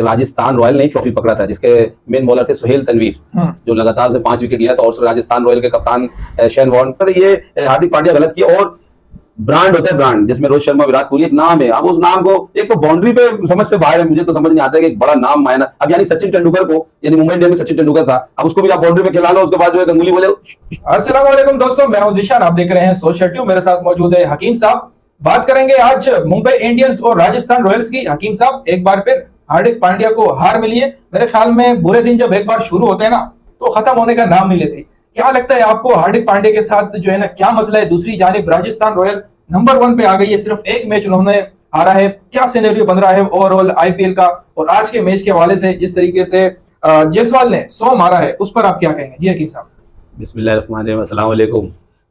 Rajasthan royal ने trophy पकड़ा था, जिसके मेन बॉलर थे सुहेल तनवीर, जो लगातार से 5 विकेट लिया था, और राजस्थान रॉयल के कप्तान शेन वॉर्न। तो ये हार्दिक पांड्या गलत किया, और ब्रांड होता है ब्रांड, जिसमें रोहित शर्मा विराट कोहली एक नाम है। अब उस नाम को एक तो बाउंड्री पे समझ से बाहर है, मुझे तो समझ नहीं आता है कि एक बड़ा नाम मायना। अब यानी सचिन तेंदुलकर को, यानी मुंबई इंडियंस में सचिन तेंदुलकर था, अब उसको भी आप बाउंड्री पे खिला लो, उसके बाद जो है गंगुली बोले। अस्सलाम वालेकुम दोस्तों, मैं हूं जीशान, आप देख रहे हैं सोशल ट्यूब। मेरे साथ मौजूद है हकीम साहब। बात करेंगे आज मुंबई इंडियंस और राजस्थान रॉयल्स की। हकीम साहब, एक बार फिर हार्दिक पांड्या को हार मिली है। मेरे ख्याल में बुरे दिन जब एक बार शुरू होते हैं ना, तो खत्म होने का नाम नहीं लेते। क्या लगता है आपको, हार्दिक पांड्या के साथ जो है ना क्या मसला है? दूसरी जानिब राजस्थान रॉयल नंबर 1 पे आ गई है, सिर्फ एक मैच उन्होंने हारा है। क्या सिनेरियो बन रहा है ओवरऑल आईपीएल का? और आज के मैच के हवाले से जिस तरीके से जायसवाल ने 100 मारा है, उस पर आप क्या कहेंगे? जी हकीम साहब। बिस्मिल्लाहिर्रहमानिर्रहीम, अस्सलाम वालेकुम।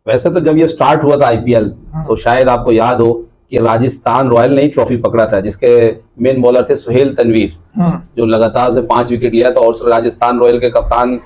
वैसे तो जब ये स्टार्ट हुआ था आईपीएल, तो शायद आपको याद हो कि राजस्थान रॉयल ने ट्रॉफी पकड़ा था, जिसके मेन बॉलर थे सुहेल तनवीर, जो लगातार से 5 विकेट लिया था, और राजस्थान रॉयल के कप्तान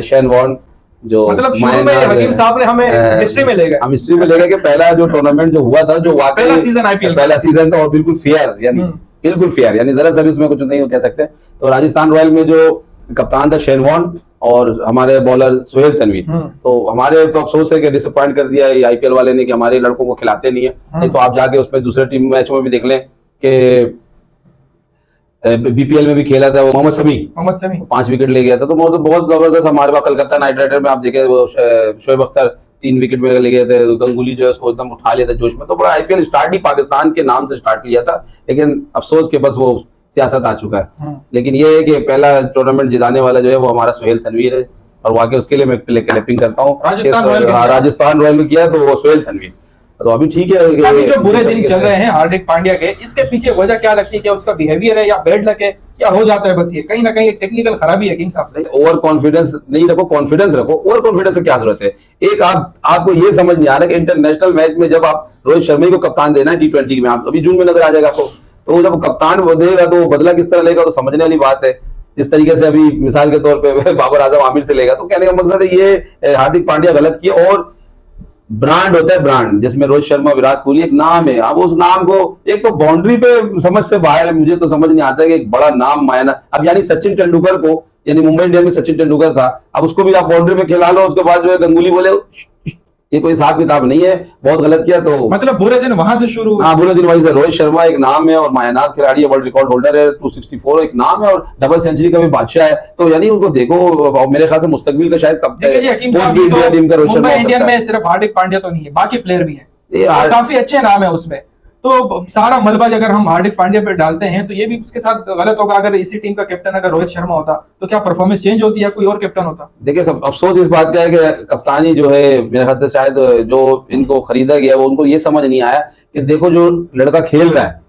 शेन वॉर्न, जो मतलब शुरू में हकीम साहब ने हमें हिस्ट्री में ले गए। हम हिस्ट्री में ले गए कि पहला जो टूर्नामेंट जो हुआ था, जो पहला सीजन आईपीएल पहला सीजन था, और बिल्कुल फेयर, यानी बिल्कुल फेयर, यानी जरा सा भी उसमें कुछ नहीं कह सकते। तो राजस्थान रॉयल में जो कप्तान था शेन वॉर्न, और हमारे बॉलर सुहेल तनवीर, तो हमारे तो अफसोस है कि डिसअपॉइंट कर दिया ये आईपीएल वाले ने कि हमारे लड़कों को खिलाते नहीं है। नहीं तो आप जाके उसमें दूसरे टीम मैचों में भी देख लें कि बीपीएल में भी खेला था वो मोहम्मद शमी 5 विकेट ले गया था, तो बहुत जबरदस्त। हमारे पास कलकत्ता नाइट राइडर में आप देखे वो शोएब अख्तर 3 विकेट में ले गए थे, गंगुली जो है उसको एकदम उठा लिया था जोश में। तो बड़ा आईपीएल स्टार्ट ही पाकिस्तान के नाम से स्टार्ट किया था, लेकिन अफसोस के बस वो सियासत आ चुका है। लेकिन ये है कि पहला टूर्नामेंट जिताने वाला जो है वो हमारा सुहेल तनवीर है, और वाकई उसके लिए मैं क्लैपिंग करता हूँ। राजस्थान रॉयल में किया तो वो सुहेल तनवीर। तो अभी ठीक है, अभी जो बुरे दिन चल रहे हैं हार्दिक पांड्या के, इसके पीछे वजह क्या लगती है? क्या उसका बिहेवियर है या बैड लक है, क्या हो जाता है? बस ये कहीं ना कहीं टेक्निकल खराबी है। किंग साहब, ओवर कॉन्फिडेंस नहीं रखो, कॉन्फिडेंस रखो। ओवर कॉन्फिडेंस से क्या जरूरत है? एक आपको ये समझ नहीं आ रहा कि इंटरनेशनल मैच में जब आप रोहित शर्मा को कप्तान देना है T20 में, आप अभी जून में नजर आ जाएगा आपको, तो जब कप्तान वो देगा तो बदला किस तरह लेगा, तो समझने वाली बात है। जिस तरीके से अभी मिसाल के तौर पे बाबर आजम आमिर से लेगा, तो कहने का मकसद है ये हार्दिक पांड्या गलत किया। और ब्रांड होता है ब्रांड, जिसमें रोहित शर्मा विराट कोहली एक नाम है। अब उस नाम को एक तो बाउंड्री पे समझ से बाहर है, मुझे तो समझ नहीं आता है कि एक बड़ा नाम मायना। अब यानी सचिन तेंदुलकर को, यानी मुंबई इंडियंस में सचिन तेंदुलकर था, अब उसको भी आप बाउंड्री पे खिला लो, उसके बाद जो है गंगुली बोले। ये कोई हिसाब किताब नहीं है, बहुत गलत किया। तो मतलब बुरे दिन वहां से शुरू हुए। हाँ, बुरे दिन वहीं से। रोहित शर्मा एक नाम है, और मायनाज खिलाड़ी है, वर्ल्ड रिकॉर्ड होल्डर है, 264 एक नाम है, और डबल सेंचुरी का भी बादशाह है। तो यानी उनको देखो, मेरे ख्याल से मुस्तकबिल का शायद मुंबई इंडियन में सिर्फ हार्दिक पांड्या तो नहीं है, बाकी प्लेयर भी है, काफी अच्छे नाम है उसमें। तो सारा मलबा अगर हम हार्दिक पांड्या पे डालते हैं, तो ये भी उसके साथ गलत होगा। अगर इसी टीम का कैप्टन अगर रोहित शर्मा होता, तो क्या परफॉर्मेंस चेंज होती या कोई और कैप्टन होता? देखिए, सब अफसोस इस बात का है कि कप्तानी जो है, मेरे ख्याल से शायद जो इनको खरीदा गया वो उनको ये समझ नहीं आया कि देखो जो लड़का खेल रहा है,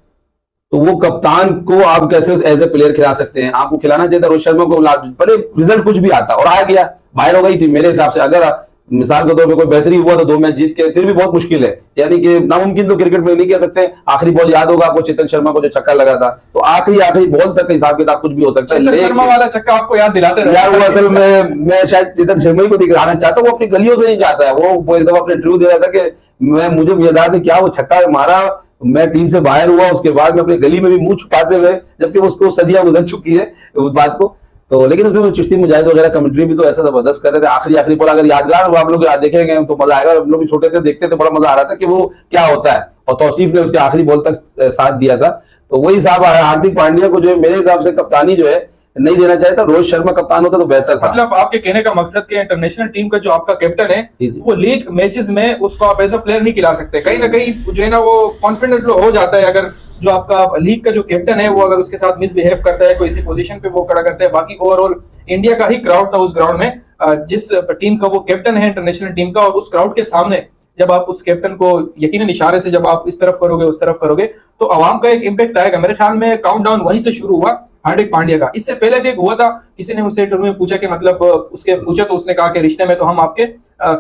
तो वो कप्तान को आप कैसे एज ए प्लेयर खिला सकते हैं? आपको खिलाना चाहिए था रोहित शर्मा को, भले रिजल्ट कुछ भी आता, और आ गया, बाहर हो गई टीम। मेरे हिसाब से अगर मिसाल के तौर पे कोई बेहतरी हुआ तो 2 मैच जीत के, फिर भी बहुत मुश्किल है, यानी कि नामुमकिन तो क्रिकेट में नहीं कह सकते। आखिरी बॉल याद होगा आपको चेतन शर्मा को जो छक्का लगा था, तो आखिरी बॉल तक हिसाब किताब कुछ भी हो सकता है। शर्मा वाला छक्का आपको याद दिलाते रहे यार, वो असल में मैं शायद चेतन शर्मा को दिखाना चाहता हूँ, वो अपनी गलियों से नहीं चाहता है। वो एक दफा अपने इंटरव्यू दे रहा था कि मुझे याद है क्या वो छक्का मारा, मैं टीम से बाहर हुआ, उसके बाद में अपनी गली में भी मुंह छुपाते हुए, जबकि उसको सदियां गुजर चुकी है उस बात को। तो लेकिन उसमें चिश्ती मुजाहिद वगैरह कमेंट्री भी तो ऐसा जबरदस्त कर रहे थे। आखिरी बॉल अगर यादगार वो आप लोग देखेंगे तो मजा आएगा। हम लोग भी छोटे थे, देखते थे, बड़ा मजा आ रहा था कि वो क्या होता है, और तौसीफ ने उसके आखिरी बॉल तक साथ दिया था। तो वही हिसाब हार्दिक पांड्या को जो है, मेरे हिसाब से कप्तानी जो है नहीं देना चाहिए था। रोहित शर्मा कप्तान होता तो बेहतर था। मतलब आपके कहने का मकसद कि इंटरनेशनल टीम का जो आपका कैप्टन है, वो लीग मैचेस में उसको आप एज अ प्लेयर नहीं खिला सकते। कहीं ना कहीं जो है ना वो कॉन्फिडेंस हो जाता है। अगर जो आपका लीग का जो कैप्टन है, वो अगर उसके साथ मिसबिहेव करता है, कोई इसी पोजीशन पे वो खड़ा करता है। बाकी ओवरऑल इंडिया का ही क्राउड था उस ग्राउंड में, जिस टीम का वो कैप्टन है इंटरनेशनल टीम का, और उस क्राउड के सामने जब आप उस कैप्टन को यकीनन इशारे से जब आप इस तरफ करोगे उस तरफ करोगे, तो आवाम का एक इम्पैक्ट आएगा। मेरे ख्याल में काउंटडाउन वहीं से शुरू हुआ हार्दिक पांड्या का। इससे पहले भी एक हुआ था, किसी ने उनसे इंटरव्यू में पूछा कि मतलब उसके पूछा तो उसने कहा कि रिश्ते में तो हम आपके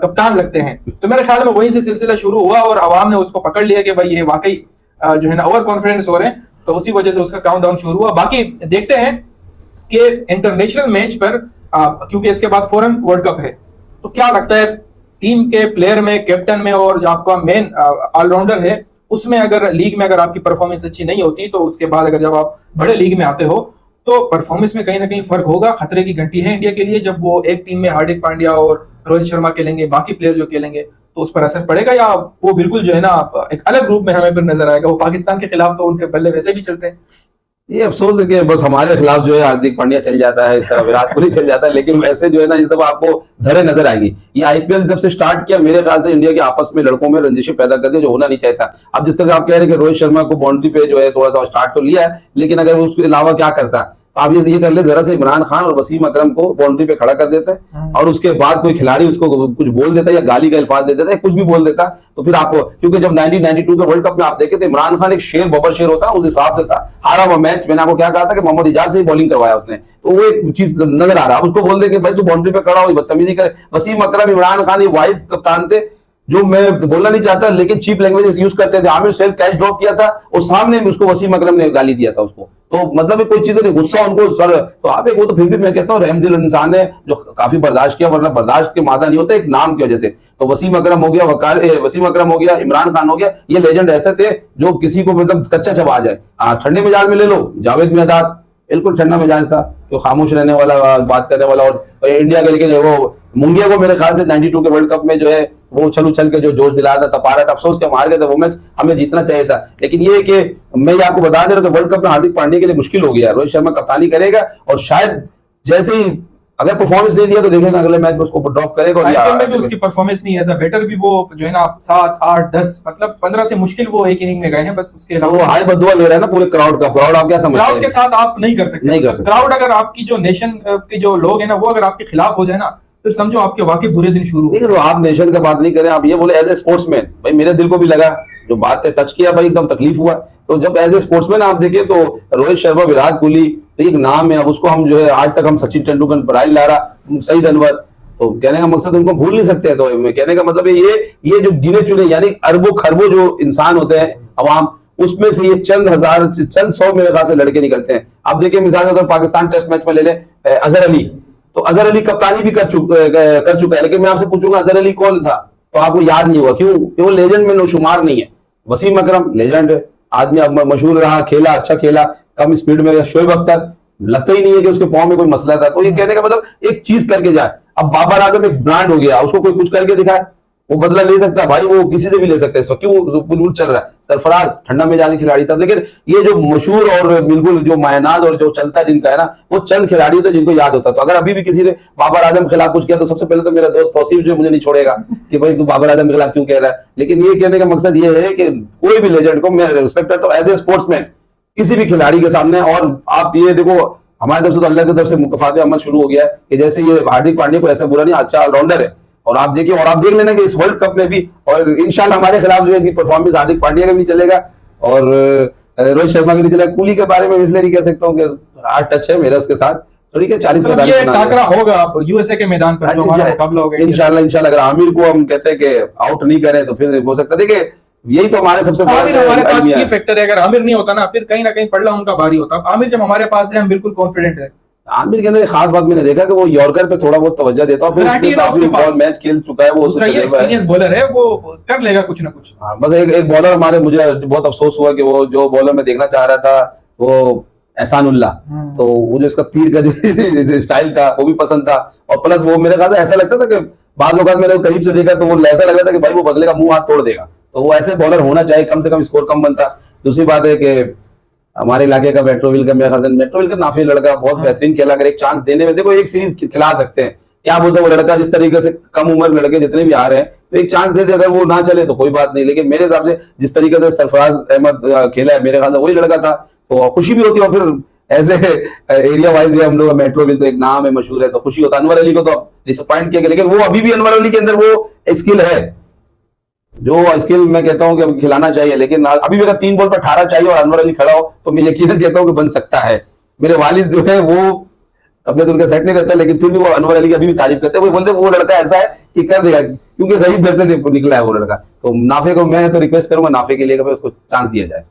कप्तान लगते हैं। तो मेरे ख्याल में वहीं से सिलसिला शुरू हुआ, और आवाम ने उसको पकड़ लिया कि भाई ये वाकई जो है ना ओवर कॉन्फिडेंस हो रहे हैं, तो उसी वजह से उसका काउंटडाउन शुरू हुआ। बाकी देखते हैं कि इंटरनेशनल मैच पर क्योंकि इसके बाद फौरन वर्ल्ड कप है, तो क्या लगता है टीम के प्लेयर में, कैप्टन में, और जो आपका मेन ऑलराउंडर है उसमें, अगर लीग में अगर आपकी परफॉर्मेंस अच्छी नहीं होती, तो उसके बाद अगर जब आप बड़े लीग में आते हो तो परफॉर्मेंस में कहीं ना कहीं फर्क होगा। खतरे की घंटी है इंडिया के लिए जब वो एक टीम में हार्दिक पांड्या और रोहित शर्मा खेलेंगे, बाकी प्लेयर जो खेलेंगे, तो उस पर असर पड़ेगा, या वो बिल्कुल जो है ना एक अलग रूप में हमें फिर नजर आएगा। वो पाकिस्तान के खिलाफ तो उनके बल्ले वैसे भी चलते हैं। ये अफसोस है कि बस हमारे खिलाफ जो है हार्दिक पांड्या चल जाता है, इस तरह विराट कोहली चल जाता है, लेकिन वैसे जो है ना, इस दफा आपको धरे नजर आएंगी। ये आईपीएल जब से स्टार्ट किया, मेरे ख्याल से इंडिया के आपस में लड़कों में रंजिशें पैदा कर दी जो होना नहीं चाहता। अब जिस तरह आप कह रहे हैं कि रोहित शर्मा को बाउंड्री पे जो है थोड़ा सा स्टार्ट तो लिया है, लेकिन अगर वो उसके अलावा क्या करता, आप ये कर ले, जरा से इमरान खान और वसीम अकरम को बाउंड्री पे खड़ा कर देते हैं और उसके बाद कोई खिलाड़ी उसको कुछ बोल देता है या गाली का अल्फाज दे देता है, कुछ भी बोल देता, तो फिर आपको, क्योंकि जब 1992 के वर्ल्ड कप में आप देखे थे, इमरान खान एक शेर बबर शेर होता है, उस हिसाब से था। हारा हुआ मैच मैंने आपको क्या कहा था कि मोहम्मद इजाज से ही बॉलिंग करवाया उसने, तो वो एक चीज नजर आ रहा है। उसको बोल दे कि भाई तू बाउंड्री पे खड़ा हो, बदतमीजी करे। वसीम अकरम, इमरान खान, ये वाहिद कप्तान थे जो, मैं बोलना नहीं चाहता लेकिन चीप लैंग्वेज यूज करते थे। आमिर शेर कैच ड्रॉप किया था और सामने में उसको वसीम अकरम ने गाली दिया था उसको, तो मतलब कोई चीज नहीं, गुस्सा उनको सर, तो आप एक वो तो फिर भी मैं कहता हूँ रहमदिल इंसान है जो काफी बर्दाश्त किया, वरना बर्दाश्त के मादा नहीं होता एक नाम की वजह से। तो वसीम अकरम हो गया, वसीम अकरम हो गया, इमरान खान हो गया, ये लेजेंड ऐसे थे जो किसी को मतलब कच्चा चबा जाए। ठंडे मिजाज में ले लो, जावेद मियांदाद बिल्कुल ठंडा मिजाज था, जो खामोश रहने वाला, बात करने वाला, और इंडिया के लेकिन वो मुंगिया को मेरे ख्याल से 92 के वर्ल्ड कप में जो है वो उछल के जो जोश दिलाया था, तपा रहा था। अफसोस के हार गए थे वो मैच, हमें जीतना चाहिए था। लेकिन ये कि मैं ये आपको बता दे रहा हूं कि वर्ल्ड कप में हार्दिक पांड्या के लिए मुश्किल हो गया। रोहित शर्मा कप्तानी करेगा और शायद जैसे ही अगर परफॉर्मेंस नहीं दिया तो देखेंगे अगले मैच में उसको ड्रॉप करेगा। आईपीएल में भी उसकी परफॉर्मेंस नहीं है, एज अ बैटर भी वो जो है ना 7, 8, 10 मतलब 15 से मुश्किल वो एक इनिंग में गए हैं बस। उसके अलावा वो हाई बदुआ ले रहा है ना पूरे क्राउड का। क्राउड आप क्या समझते हैं? क्राउड के साथ आप नहीं कर सकते। क्राउड अगर आपकी जो नेशन के जो लोग हैं ना वो अगर आपके खिलाफ हो जाए ना, फिर समझो आपके वाकई बुरे दिन शुरू। नहीं तो आप नेशन का बात नहीं करें, आप ये बोले एज ए स्पोर्ट्समैन। भाई मेरे दिल को भी लगा जो बात है, टच किया भाई, एकदम तकलीफ हुआ। तो जब एज ए स्पोर्ट्समैन आप देखिए तो रोहित शर्मा, विराट कोहली एक नाम है। अब उसको हम जो है आज तक हम सचिन तेंदुलकर, बराइल लारा, सईद अनवर, तो कहने का मकसद उनको भूल नहीं सकते। तो कहने का मतलब ये जो गिने चुने यानी अरबों खरबों जो इंसान होते हैं अवाम, उसमें से ये चंद हजार, चंद 100 मेरे ख्याल से लड़के निकलते हैं। अब देखिए मिसाल अगर पाकिस्तान टेस्ट मैच में ले ले अजहर अली, तो अजहर अली कप्तानी भी कर चुका है, लेकिन मैं आपसे पूछूंगा अजहर अली कौन था तो आपको याद नहीं हुआ, क्यों? वो लेजेंड में शुमार नहीं है। वसीम अकरम लेजेंड है, आदमी अब मशहूर रहा, खेला, अच्छा खेला, कम स्पीड में। शोएब अख्तर लगता ही नहीं है कि उसके पांव में कोई मसला था। तो ये कहने का मतलब एक चीज करके जाए। अब बाबर आजम एक ब्रांड हो गया, उसको कोई कुछ करके दिखाए, वो बदला ले सकता है भाई, वो किसी से भी ले सकता है। इस वक्त क्यों बुलबुल चल रहा है? सरफराज ठंडा मिजाजी खिलाड़ी था, लेकिन ये जो मशहूर और बिल्कुल जो मायनाज और जो चलता जिनका है ना, वो चंद खिलाड़ी थे जिनको याद होता। तो अगर अभी भी किसी ने बाबर आजम के खिलाफ कुछ किया तो सबसे पहले तो मेरा दोस्त तौसीफ जो मुझे नहीं छोड़ेगा कि भाई तू बाबर आजम के खिलाफ क्यों कह रहा है। लेकिन ये कहने का मकसद ये है कि कोई भी लेजेंड को मैं रिस्पेक्ट करता हूं एज ए स्पोर्ट्समैन, किसी भी खिलाड़ी के सामने। और आप ये देखो हमारी तरफ से तो अल्लाह की तरफ से मुकाफात अमल शुरू हो गया है कि जैसे ये हार्दिक पांड्या को ऐसा बुरा नहीं, अच्छा ऑलराउंडर है। और आप देखिए, और आप देख लेना कि इस वर्ल्ड कप में भी, और इंशाल्लाह हमारे खिलाफ जो है कि परफॉर्मेंस हार्दिक पांड्या का भी चलेगा और रोहित शर्मा का भी चलेगा। कोहली के बारे में इसलिए नहीं कह सकता हूँ कि हार्ड टच है मेरा उसके साथ, तो ठीक है 40-45 टाकरा होगा आप यूएसए के मैदान पर जो हमारा मुकाबला होगा इंशाल्लाह। अगर आमिर को हम कहते हैं कि आउट नहीं करें तो फिर हो सकता है। देखिए यही तो हमारे सबसे हमारे पास की फैक्टर है। अगर आमिर नहीं होता ना, फिर कहीं ना कहीं पड़ला उनका भारी होता। आमिर जब हमारे पास है हम बिल्कुल कॉन्फिडेंट है। आमिर के अंदर खास बात मैंने देखा कि वो यॉर्कर पे थोड़ा बहुत तवज्जो देता है, फिर मैच खेल चुका है, वो एक्सपीरियंस बॉलर है, वो कर लेगा कुछ ना कुछ। हाँ, बस एक बॉलर हमारे, मुझे बहुत अफसोस हुआ कि वो जो बॉलर मैं देखना चाह रहा था वो एहसानुल्लाह, तो वो जो उसका तीर का जो स्टाइल था वो भी पसंद था। और प्लस वो मेरे ख्याल से ऐसा लगता था कि बाद लोग मैंने करीब से देखा तो वो ऐसा लग रहा था कि भाई वो बदले का मुंह हाथ तोड़ देगा। तो वो ऐसे बॉलर होना चाहिए, कम से कम स्कोर कम बनता। दूसरी बात है कि हमारे इलाके का मेट्रोविल का, मेरे ख्याल से मेट्रोविल का नाफी लड़का बहुत बेहतरीन खेला। अगर एक चांस देने में, देखो एक सीरीज खिला सकते हैं, क्या बोलते हैं वो लड़का जिस तरीके से कम उम्र लड़के जितने भी आ रहे हैं, तो एक चांस दे दे, अगर वो ना चले तो कोई बात नहीं। लेकिन मेरे हिसाब से जिस तरीके से सरफराज अहमद खेला है, मेरे ख्याल से वही लड़का था, तो खुशी भी होती है। और फिर ऐसे एरिया वाइज हम लोग मेट्रोविल तो एक नाम है, मशहूर है, तो खुशी होता है। अनवर अली को तो डिसअपॉइंट किया गया, लेकिन वो अभी भी अनवर अली के अंदर वो स्किल है, जो स्किल मैं कहता हूं कि खिलाना चाहिए। लेकिन अभी भी अगर 3 बॉल पर 18 चाहिए और अनवर अली खड़ा हो तो मैं यकीनन कहता हूं कि बन सकता है। मेरे वालिद जो है वो अपने दिल का सेट नहीं रहता, लेकिन फिर भी वो अनवर अली की अभी भी तारीफ करते हैं। वो बोलते वो लड़का ऐसा है कि कर देगा, क्योंकि गरीब घर से निकला है वो लड़का। तो नाफे को मैं तो रिक्वेस्ट करूंगा नाफे के लिए कि उसको चांस दिया जाए।